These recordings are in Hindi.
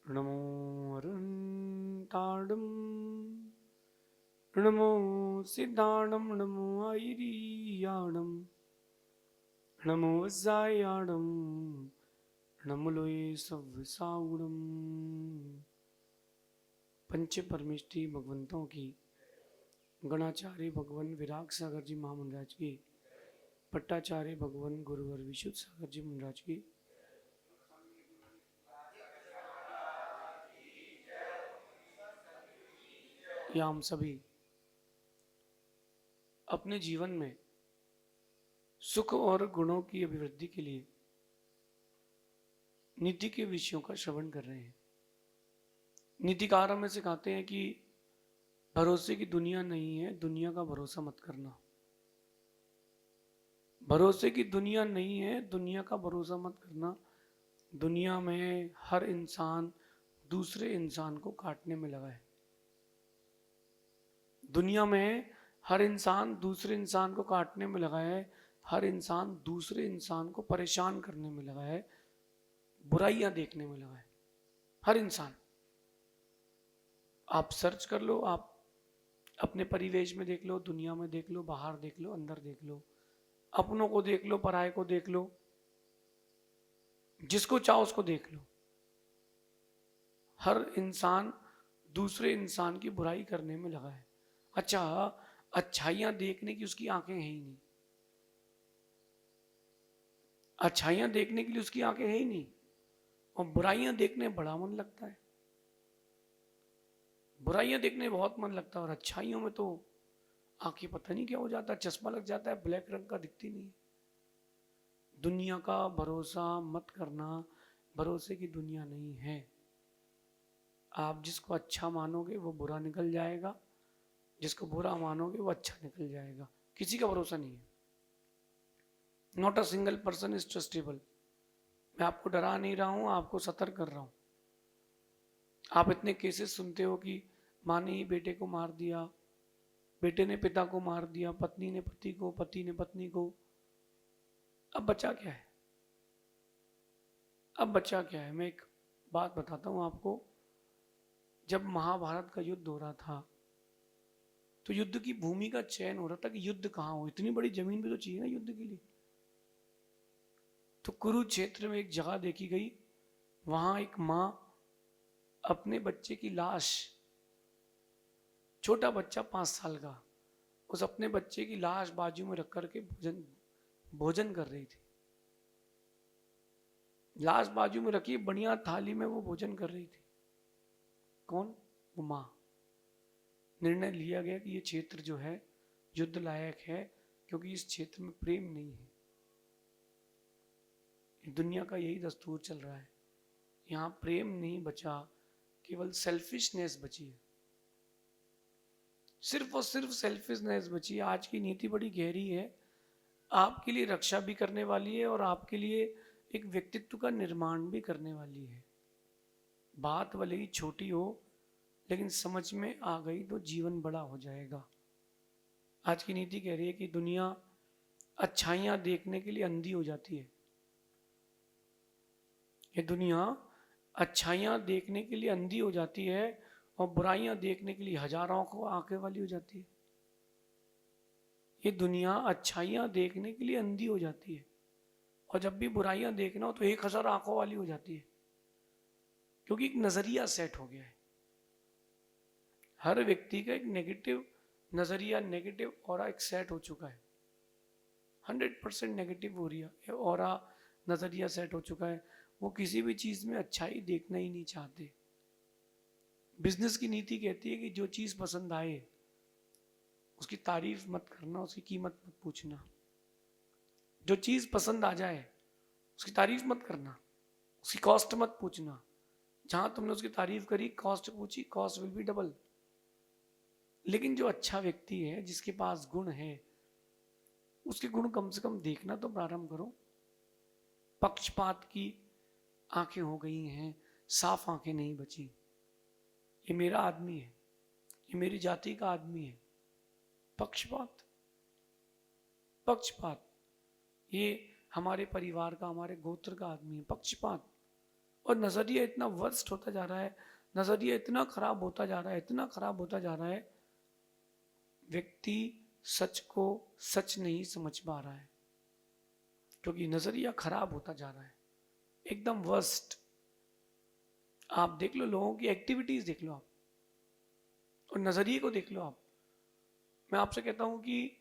नमो अरहन्ताडं नमो सिद्धाणं नमो आयरियाणं नमो वज्जायाणं नमो लोये सव्यसागुणं। पंच परमेष्टि भगवंतों की, गणाचार्य भगवान विराग सागर जी महामंडराज की, पट्टाचार्य भगवान गुरुवर विशुद्ध सागर जी महाराज की, या हम सभी अपने जीवन में सुख और गुणों की अभिवृद्धि के लिए नीति के विषयों का श्रवण कर रहे हैं। नीतिकार हमें सिखाते हैं कि भरोसे की दुनिया नहीं है, दुनिया का भरोसा मत करना। भरोसे की दुनिया नहीं है, दुनिया का भरोसा मत करना। दुनिया में हर इंसान दूसरे इंसान को काटने में लगा है। दुनिया में हर इंसान दूसरे इंसान को काटने में लगा है। हर इंसान दूसरे इंसान को परेशान करने में लगा है, बुराइयां देखने में लगा है। हर इंसान, आप सर्च कर लो, आप अपने परिवेश में देख लो, दुनिया में देख लो, बाहर देख लो, अंदर देख लो, अपनों को देख लो, पराये को देख लो, जिसको चाहो उसको देख लो। हर इंसान दूसरे इंसान की बुराई करने में लगा है। अच्छा, अच्छाइयां देखने की उसकी आंखें हैं ही नहीं। अच्छाइयां देखने के लिए उसकी आंखें हैं ही नहीं, और बुराइयां देखने बड़ा मन लगता है। बुराइयां देखने बहुत मन लगता है, और अच्छाइयों में तो आंखें पता नहीं क्या हो जाता है, चश्मा लग जाता है, ब्लैक रंग का दिखती नहीं है। दुनिया का भरोसा मत करना, भरोसे की दुनिया नहीं है। आप जिसको अच्छा मानोगे वो बुरा निकल जाएगा, जिसको बुरा मानोगे वो अच्छा निकल जाएगा। किसी का भरोसा नहीं है। Not a single person is trustable. मैं आपको डरा नहीं रहा हूं, आपको सतर्क कर रहा हूं। आप इतने केसेस सुनते हो कि माँ ने ही बेटे को मार दिया, बेटे ने पिता को मार दिया, पत्नी ने पति को, पति ने पत्नी को। अब बचा क्या है? अब बचा क्या है? मैं एक बात बताता हूं आपको। जब महाभारत का युद्ध हो रहा था, तो युद्ध की भूमि का चयन हो रहा था कि युद्ध कहां हो। इतनी बड़ी जमीन भी तो चाहिए ना युद्ध के लिए। तो कुरुक्षेत्र में एक जगह देखी गई, वहां एक मां अपने बच्चे की लाश, छोटा बच्चा 5 साल का, उस अपने बच्चे की लाश बाजू में रख करके भोजन भोजन कर रही थी। लाश बाजू में रखी, बढ़िया थाली में वो भोजन कर रही थी। कौन? वो मां। निर्णय लिया गया कि ये क्षेत्र जो है युद्ध लायक है, क्योंकि इस क्षेत्र में प्रेम नहीं है। दुनिया का यही दस्तूर चल रहा है। यहां प्रेम नहीं बचा, केवल सेल्फिशनेस बची है। सिर्फ और सिर्फ सेल्फिशनेस बची है। आज की नीति बड़ी गहरी है, आपके लिए रक्षा भी करने वाली है और आपके लिए एक व्यक्तित्व का निर्माण भी करने वाली है। बात भले ही छोटी हो, लेकिन समझ में आ गई तो जीवन बड़ा हो जाएगा। आज की नीति कह रही है कि दुनिया अच्छाइयां देखने के लिए अंधी हो जाती है। ये दुनिया अच्छाइयां देखने के लिए अंधी हो जाती है, और बुराइयां देखने के लिए हजारों को आंखें वाली हो जाती है। ये दुनिया अच्छाइयां देखने के लिए अंधी हो जाती है, और जब भी बुराइयां देखना हो तो 1000 आंखों वाली हो जाती है, क्योंकि एक नजरिया सेट हो गया है। हर व्यक्ति का एक नेगेटिव नजरिया, नेगेटिव ऑरा एक सेट हो चुका है। 100% नेगेटिव हो रही है, ऑरा नजरिया सेट हो चुका है। वो किसी भी चीज में अच्छाई देखना ही नहीं चाहते। बिजनेस की नीति कहती है कि जो चीज पसंद आए उसकी तारीफ मत करना, उसकी कीमत मत पूछना। जो चीज पसंद आ जाए उसकी तारीफ मत करना, उसकी कॉस्ट मत पूछना। जहां तुमने उसकी तारीफ करी, कॉस्ट पूछी, कॉस्ट विल बी डबल। लेकिन जो अच्छा व्यक्ति है, जिसके पास गुण है, उसके गुण कम से कम देखना तो प्रारंभ करो। पक्षपात की आंखें हो गई हैं, साफ आंखें नहीं बची। ये मेरा आदमी है, ये मेरी जाति का आदमी है। पक्षपात, पक्षपात, ये हमारे परिवार का, हमारे गोत्र का आदमी है। पक्षपात, और नजरिया इतना वर्स्ट होता जा रहा है, नजरिया इतना खराब होता जा रहा है, इतना खराब होता जा रहा है, व्यक्ति सच को सच नहीं समझ पा रहा है क्योंकि नजरिया खराब होता जा रहा है, एकदम वर्स्ट। आप देख लो, लोगों की एक्टिविटीज देख लो आप, और नजरिए को देख लो आप। मैं आपसे कहता हूं कि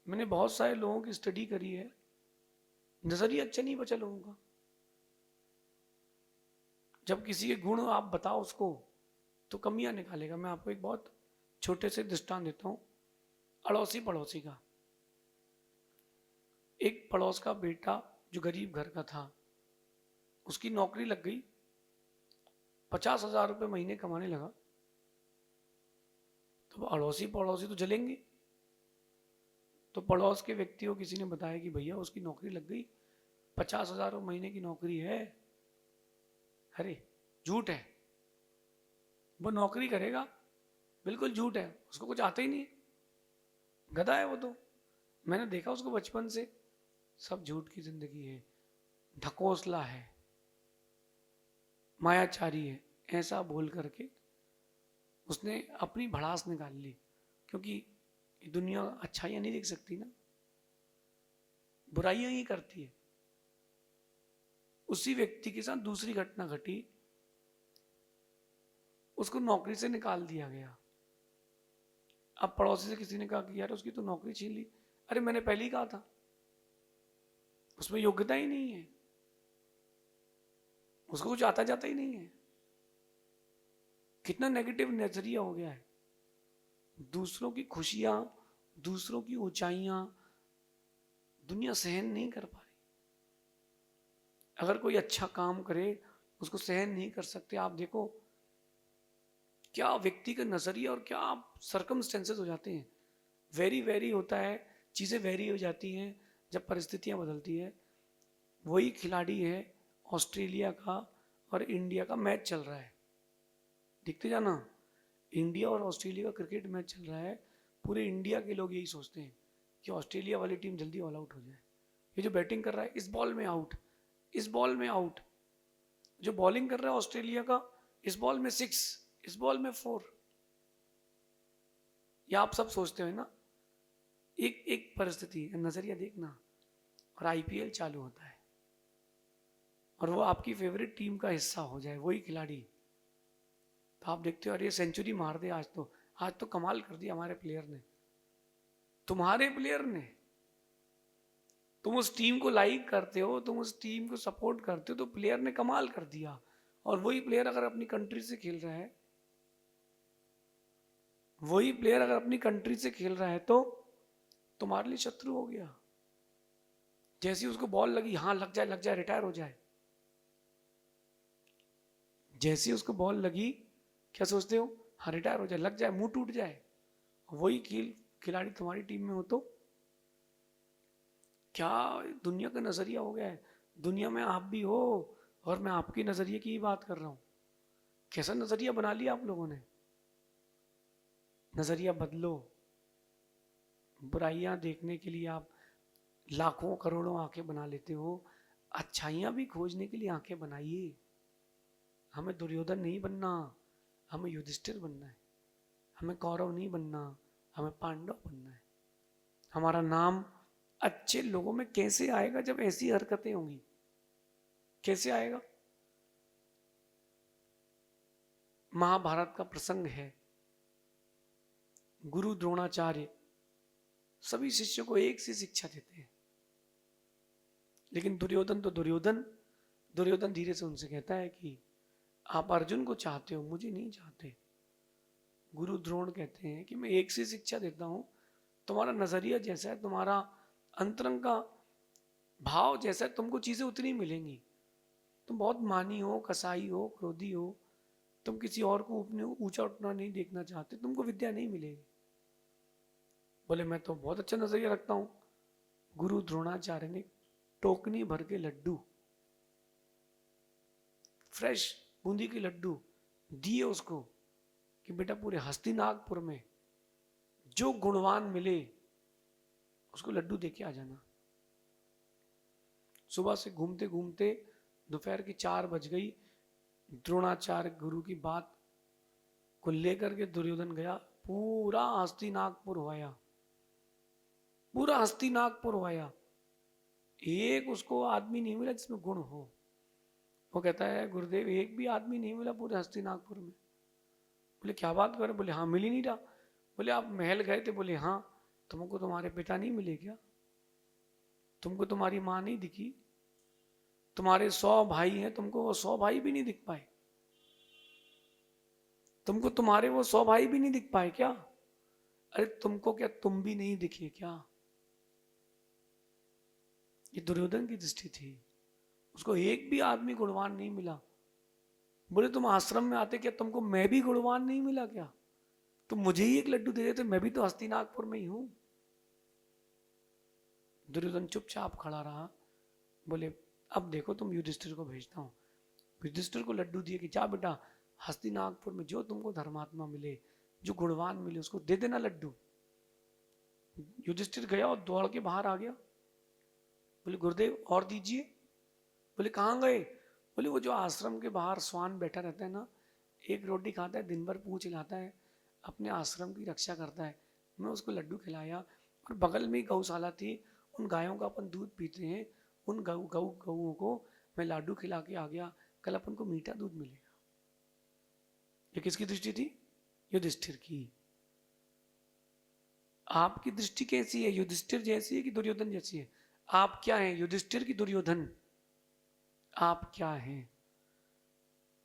मैंने बहुत सारे लोगों की स्टडी करी है, नजरिया अच्छा नहीं बचा लोगों का। जब किसी के गुण आप बताओ उसको तो कमियां निकालेगा। मैं आपको एक बहुत छोटे से दृष्टांत देता हूं, अड़ोसी पड़ोसी का। एक पड़ोस का बेटा जो गरीब घर का था, उसकी नौकरी लग गई, 50,000 रुपये महीने कमाने लगा। तो अड़ोसी पड़ोसी तो जलेंगे। तो पड़ोस के व्यक्ति को किसी ने बताया कि भैया उसकी नौकरी लग गई, 50,000 महीने की नौकरी है। अरे झूठ है, वो नौकरी करेगा, बिल्कुल झूठ है, उसको कुछ आता ही नहीं, गधा है वो तो। मैंने देखा उसको बचपन से, सब झूठ की जिंदगी है, ढकोसला है, मायाचारी है, ऐसा बोल करके उसने अपनी भड़ास निकाल ली। क्योंकि दुनिया अच्छाइयां नहीं देख सकती ना, बुराइयां ही करती है। उसी व्यक्ति के साथ दूसरी घटना घटी, उसको नौकरी से निकाल दिया गया। अब पड़ोसी से किसी ने कहा कि यार उसकी तो नौकरी छीन ली। अरे मैंने पहले ही कहा था, उसमें योग्यता ही नहीं है, उसको कुछ आता जाता ही नहीं है। कितना नेगेटिव नजरिया हो गया है। दूसरों की खुशियां, दूसरों की ऊंचाइयां दुनिया सहन नहीं कर पा रही। अगर कोई अच्छा काम करे उसको सहन नहीं कर सकते। आप देखो क्या व्यक्ति का नजरिया और क्या सरकमस्टेंसेस हो जाते हैं, वेरी वेरी होता है, चीजें वेरी हो जाती हैं जब परिस्थितियां बदलती है। वही खिलाड़ी है, ऑस्ट्रेलिया का और इंडिया का मैच चल रहा है, देखते जाना, इंडिया और ऑस्ट्रेलिया का क्रिकेट मैच चल रहा है। पूरे इंडिया के लोग यही सोचते हैं कि ऑस्ट्रेलिया वाली टीम जल्दी ऑल आउट हो जाए। ये जो बैटिंग कर रहा है, इस बॉल में आउट, इस बॉल में आउट। जो बॉलिंग कर रहा है ऑस्ट्रेलिया का, इस बॉल में 6, इस बॉल में 4। ये आप सब सोचते हो ना। एक एक परिस्थिति, नजरिया देखना। और आईपीएल चालू होता है और वो आपकी फेवरेट टीम का हिस्सा हो जाए वही खिलाड़ी, तो आप देखते हो अरे सेंचुरी मार दे, आज तो कमाल कर दिया हमारे प्लेयर ने। तुम्हारे प्लेयर ने, तुम उस टीम को लाइक करते हो, तुम उस टीम को सपोर्ट करते हो, तो प्लेयर ने कमाल कर दिया। और वही प्लेयर अगर अपनी कंट्री से खेल रहा है, वही प्लेयर अगर अपनी कंट्री से खेल रहा है तो तुम्हारे लिए शत्रु हो गया। जैसी उसको बॉल लगी, हाँ लग जाए लग जाए, रिटायर हो जाए। जैसी उसको बॉल लगी, क्या सोचते हो, हाँ रिटायर हो जाए, लग जाए, मुंह टूट जाए। वही खिलाड़ी तुम्हारी टीम में हो तो क्या दुनिया का नजरिया हो गया है। दुनिया में आप भी हो और मैं आपकी नजरिए की ही बात कर रहा हूं। कैसा नजरिया बना लिया आप लोगों ने। नजरिया बदलो। बुराइयां देखने के लिए आप लाखों करोड़ों आंखें बना लेते हो, अच्छाइयां भी खोजने के लिए आंखें बनाइए। हमें दुर्योधन नहीं बनना, हमें युधिष्ठिर बनना है। हमें कौरव नहीं बनना, हमें पांडव बनना है। हमारा नाम अच्छे लोगों में कैसे आएगा जब ऐसी हरकतें होंगी, कैसे आएगा। महाभारत का प्रसंग है, गुरु द्रोणाचार्य सभी शिष्यों को एक सी शिक्षा देते हैं, लेकिन दुर्योधन तो दुर्योधन धीरे से उनसे कहता है कि आप अर्जुन को चाहते हो, मुझे नहीं चाहते। गुरु द्रोण कहते हैं कि मैं एक सी शिक्षा देता हूं, तुम्हारा नजरिया जैसा है, तुम्हारा अंतरंग का भाव जैसा है, तुमको चीजें उतनी मिलेंगी। तुम बहुत मानी हो, कसाई हो, क्रोधी हो, तुम किसी और को अपने ऊंचा उठना नहीं देखना चाहते, तुमको विद्या नहीं मिलेगी। बोले मैं तो बहुत अच्छा नजरिया रखता हूं। गुरु द्रोणाचार्य ने टोकनी भर के लड्डू, फ्रेश बूंदी के लड्डू दिए उसको कि बेटा पूरे हस्तिनागपुर में जो गुणवान मिले उसको लड्डू दे के आ जाना। सुबह से घूमते घूमते दोपहर की 4 बज गई, द्रोणाचार्य गुरु की बात को लेकर के दुर्योधन गया, पूरा हस्तिनापुर हुआ, पूरा हस्तिनापुर हुआ। एक उसको आदमी नहीं मिला जिसमें गुण हो। वो कहता है गुरुदेव एक भी आदमी नहीं मिला पूरे हस्तिनापुर में। बोले क्या बात कर रहे? बोले हाँ मिल ही नहीं रहा। बोले आप महल गए थे? बोले हाँ। तुमको तुम्हारे पिता नहीं मिले क्या? तुमको तुम्हारी माँ नहीं दिखी? तुम्हारे 100 भाई हैं, तुमको वो 100 भाई भी नहीं दिख पाए? तुमको तुम्हारे वो 100 भाई भी नहीं दिख पाए क्या? अरे तुमको क्या तुम भी नहीं दिखे क्या? ये दुर्योधन की दृष्टि थी। उसको एक भी आदमी गुणवान नहीं मिला। बोले तुम आश्रम में आते, क्या तुमको मैं भी गुणवान नहीं मिला क्या? तुम मुझे ही एक लड्डू दे देते, मैं भी तो हस्तिनापुर में ही हूं। दुर्योधन चुपचाप खड़ा रहा। बोले अब देखो तुम युधिष्ठिर को भेजता हूं। युधिष्ठिर को लड्डू दिए कि जा बेटा हस्तिनापुर में जो तुमको धर्मात्मा मिले, जो गुणवान मिले, उसको दे देना लड्डू। युधिष्ठिर गया और दौड़ के बाहर आ गया। बोले गुरुदेव और दीजिए। बोले कहाँ गए? बोले वो जो आश्रम के बाहर स्वान बैठा रहता है ना, एक रोटी खाता है, दिन भर पूछ हिलाता है, अपने आश्रम की रक्षा करता है, मैं उसको लड्डू खिलाया। और बगल में गौशाला थी, उन गायों का अपन दूध पीते हैं, उन गऊओं को मैं लड्डू खिला के आ गया, कल अपन को मीठा दूध मिलेगा। ये किसकी दृष्टि थी? युधिष्ठिर की। आपकी दृष्टि कैसी है? युधिष्ठिर जैसी है कि दुर्योधन जैसी है? आप क्या हैं, युधिष्ठिर की दुर्योधन? आप क्या हैं?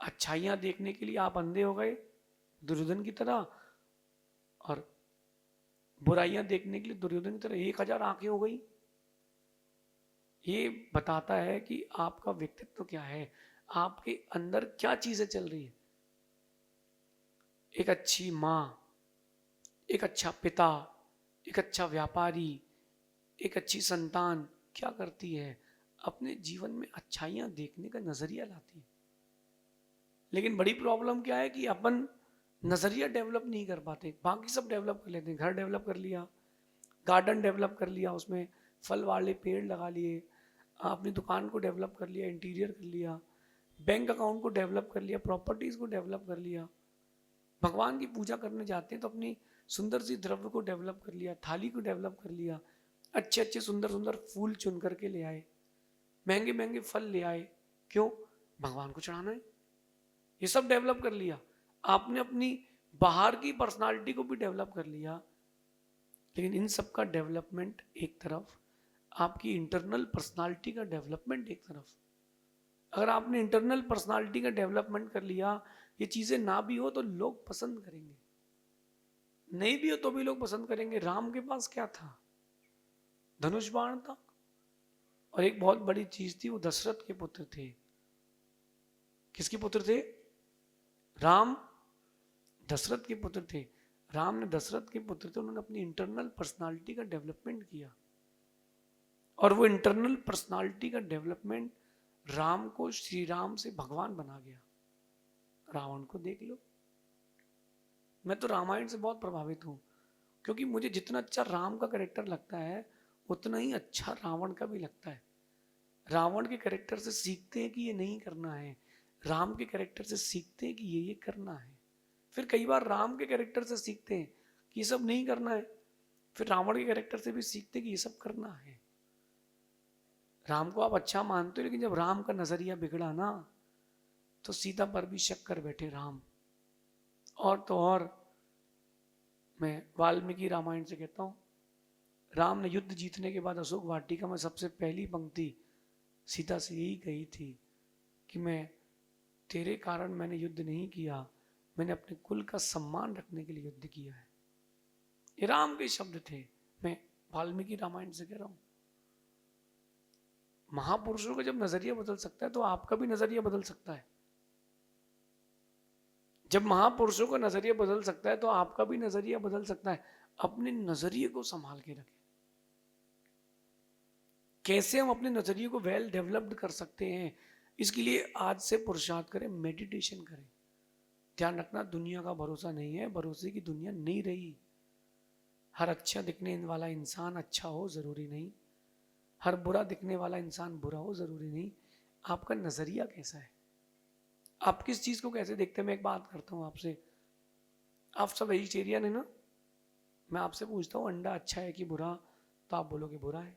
अच्छाइयां देखने के लिए आप अंधे हो गए दुर्योधन की तरह, और बुराइयां देखने के लिए दुर्योधन की तरह 1000 आंखें हो गई। ये बताता है कि आपका व्यक्तित्व क्या है, आपके अंदर क्या चीजें चल रही है। एक अच्छी माँ, एक अच्छा पिता, एक अच्छा व्यापारी, एक अच्छी संतान क्या करती है? अपने जीवन में अच्छाइयां देखने का नजरिया लाती है। लेकिन बड़ी प्रॉब्लम क्या है कि अपन नजरिया डेवलप नहीं कर पाते। बाकी सब डेवलप कर लेते हैं, घर डेवलप कर लिया, गार्डन डेवलप कर लिया, उसमें फल वाले पेड़ लगा लिए, अपनी दुकान को डेवलप कर लिया, इंटीरियर कर लिया, बैंक अकाउंट को डेवलप कर लिया, प्रॉपर्टीज को डेवलप कर लिया। भगवान की पूजा करने जाते हैं तो अपनी सुंदर सी द्रव्य को डेवलप कर लिया, थाली को डेवलप कर लिया, अच्छे अच्छे सुंदर सुंदर फूल चुन करके ले आए, महंगे महंगे फल ले आए। क्यों? भगवान को चढ़ाना है। ये सब डेवलप कर लिया। आपने अपनी बाहर की पर्सनालिटी को भी डेवलप कर लिया, लेकिन इन सब का डेवलपमेंट एक तरफ, आपकी इंटरनल पर्सनालिटी का डेवलपमेंट एक तरफ। अगर आपने इंटरनल पर्सनालिटी का डेवलपमेंट कर लिया, ये चीजें ना भी हो तो लोग पसंद करेंगे, नहीं भी हो तो भी लोग पसंद करेंगे। राम के पास क्या था? धनुष बाण था, और एक बहुत बड़ी चीज थी, वो दशरथ के पुत्र थे। किसके पुत्र थे? राम दशरथ के पुत्र थे। राम ने दशरथ के पुत्र थे, उन्होंने अपनी इंटरनल पर्सनालिटी का डेवलपमेंट किया, और वो इंटरनल पर्सनालिटी का डेवलपमेंट राम को श्री राम से भगवान बना गया। रावण को देख लो। मैं तो रामायण से बहुत प्रभावित हूं, क्योंकि मुझे जितना अच्छा राम का कैरेक्टर लगता है, उतना ही अच्छा रावण का भी लगता है। रावण के कैरेक्टर से सीखते हैं कि ये नहीं करना है, राम के कैरेक्टर से सीखते हैं कि ये करना है। फिर कई बार राम के कैरेक्टर से सीखते हैं कि ये सब नहीं करना है, फिर रावण के कैरेक्टर से भी सीखते हैं कि ये सब करना है। राम को आप अच्छा मानते हो, लेकिन जब राम का नजरिया बिगड़ा ना, तो सीता पर भी शक कर बैठे राम। और तो और, मैं वाल्मीकि रामायण से कहता हूँ, राम ने युद्ध जीतने के बाद अशोक वाटिका में सबसे पहली पंक्ति सीता से यही कही थी कि मैं तेरे कारण मैंने युद्ध नहीं किया, मैंने अपने कुल का सम्मान रखने के लिए युद्ध किया है। ये राम के शब्द थे, मैं वाल्मीकि रामायण से कह रहा हूं। महापुरुषों का जब नजरिया बदल सकता है, तो आपका भी नजरिया बदल सकता है। जब महापुरुषों का नजरिया बदल सकता है, तो आपका भी नजरिया बदल सकता है। अपने नजरिए को संभाल के रखें। कैसे हम अपने नजरिए को वेल डेवलप्ड कर सकते हैं, इसके लिए आज से पुरुषार्थ करें, मेडिटेशन करें। ध्यान रखना, दुनिया का भरोसा नहीं है, भरोसे की दुनिया नहीं रही। हर अच्छा दिखने वाला इंसान अच्छा हो जरूरी नहीं, हर बुरा दिखने वाला इंसान बुरा हो जरूरी नहीं। आपका नजरिया कैसा है, आप किस चीज को कैसे देखते हैं। मैं एक बात करता हूं आपसे, आप सब वेजिटेरियन है ना, मैं आपसे पूछता हूँ अंडा अच्छा है कि बुरा, तो आप बोलोगे बुरा है।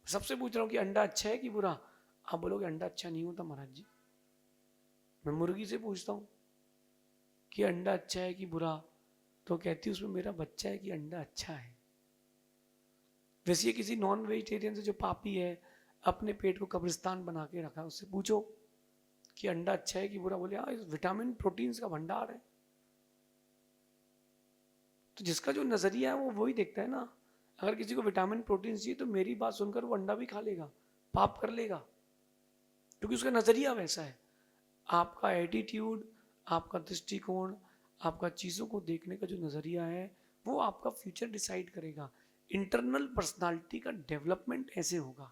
सबसे पूछ रहा हूँ कि अंडा अच्छा है कि बुरा, आप बोलोगे अंडा अच्छा नहीं होता महाराज जी। मैं मुर्गी से पूछता हूँ कि अंडा अच्छा है कि बुरा, तो कहती है उसमें मेरा बच्चा है कि अंडा अच्छा है। वैसे ये किसी नॉन वेजिटेरियन से जो पापी है, अपने पेट को कब्रिस्तान बना के रखा है, उससे पूछो कि अंडा अच्छा है कि बुरा, बोले हाँ विटामिन प्रोटीन्स का भंडार है। तो जिसका जो नजरिया है वो वही देखता है ना। अगर किसी को विटामिन प्रोटीन चाहिए तो मेरी बात सुनकर वो अंडा भी खा लेगा, पाप कर लेगा, क्योंकि उसका नजरिया वैसा है। आपका एटीट्यूड, आपका दृष्टिकोण, आपका चीजों को देखने का जो नजरिया है, वो आपका फ्यूचर डिसाइड करेगा। इंटरनल पर्सनालिटी का डेवलपमेंट ऐसे होगा।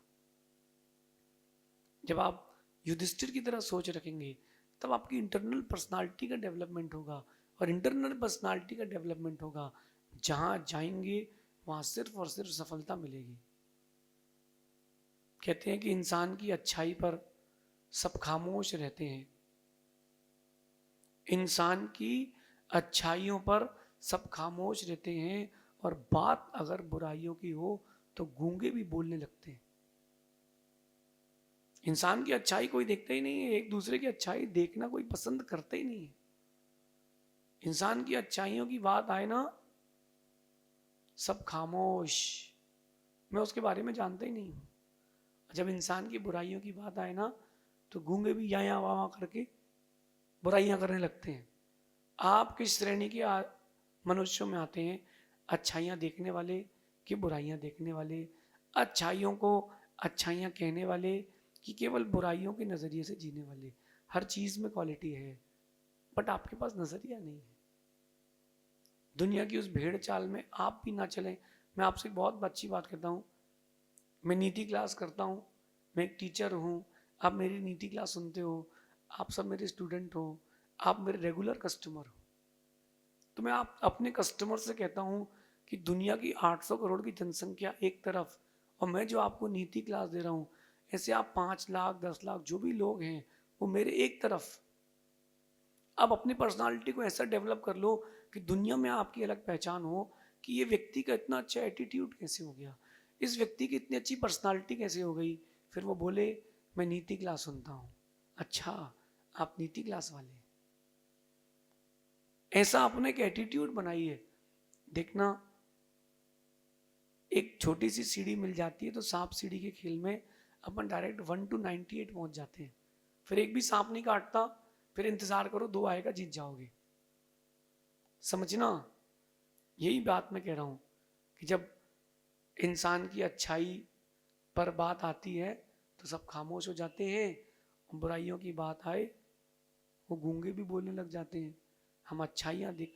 जब आप युधिष्ठिर की तरह सोच रखेंगे तब आपकी इंटरनल पर्सनालिटी का डेवलपमेंट होगा। और इंटरनल पर्सनालिटी का डेवलपमेंट होगा, जहां जाएंगे वहां सिर्फ और सिर्फ सफलता मिलेगी। कहते हैं कि इंसान की अच्छाई पर सब खामोश रहते हैं, इंसान की अच्छाइयों पर सब खामोश रहते हैं, और बात अगर बुराइयों की हो तो गूंगे भी बोलने लगते हैं। इंसान की अच्छाई कोई देखता ही नहीं है, एक दूसरे की अच्छाई देखना कोई पसंद करता ही नहीं है। इंसान की अच्छाइयों की बात आए ना, सब खामोश, मैं उसके बारे में जानता ही नहीं हूं। जब इंसान की बुराइयों की बात आए ना, तो गूंगे भी यहाँ वहां करके बुराइयां करने लगते हैं। आप किस श्रेणी के मनुष्यों में आते हैं, अच्छाइयां देखने वाले कि बुराइयां देखने वाले, अच्छाइयों को अच्छाइयां कहने वाले कि केवल बुराइयों के नजरिए से जीने वाले। हर चीज में क्वालिटी है, बट आपके पास नजरिया नहीं है। दुनिया की उस भेड़ चाल में आप भी ना चलें। मैं आपसे बहुत अच्छी बात करता हूँ, मैं नीति क्लास करता हूँ, मैं एक टीचर हूँ, आप मेरी नीति क्लास सुनते हो, आप सब मेरे स्टूडेंट हो, आप मेरे रेगुलर कस्टमर हो। तो मैं आप अपने कस्टमर से कहता हूँ कि दुनिया की 800 करोड़ की जनसंख्या एक तरफ, और मैं जो आपको नीति क्लास दे रहा हूँ, ऐसे आप 5 लाख 10 लाख जो भी लोग हैं वो मेरे एक तरफ। आप अपनी पर्सनालिटी को ऐसा डेवलप कर लो कि दुनिया में आपकी अलग पहचान हो, कि ये व्यक्ति का इतना अच्छा एटीट्यूड कैसे हो गया, इस व्यक्ति की इतनी अच्छी पर्सनालिटी कैसे हो गई। फिर वो बोले मैं नीति क्लास सुनता हूँ। अच्छा, आप नीति क्लास वाले, ऐसा अपने एक एटीट्यूड बनाइए। देखना, एक छोटी सी सीढ़ी मिल जाती है तो सांप सीढ़ी के खेल में अपन डायरेक्ट 1 to 98 पहुंच जाते हैं। फिर एक भी सांप नहीं काटता, फिर इंतजार करो 2 आएगा, जीत जाओगे। समझना, यही बात मैं कह रहा हूं कि जब इंसान की अच्छाई पर बात आती है तो सब खामोश हो जाते हैं, बुराइयों की बात आए वो गूंगे भी बोलने लग जाते हैं। हम अच्छाइयां देख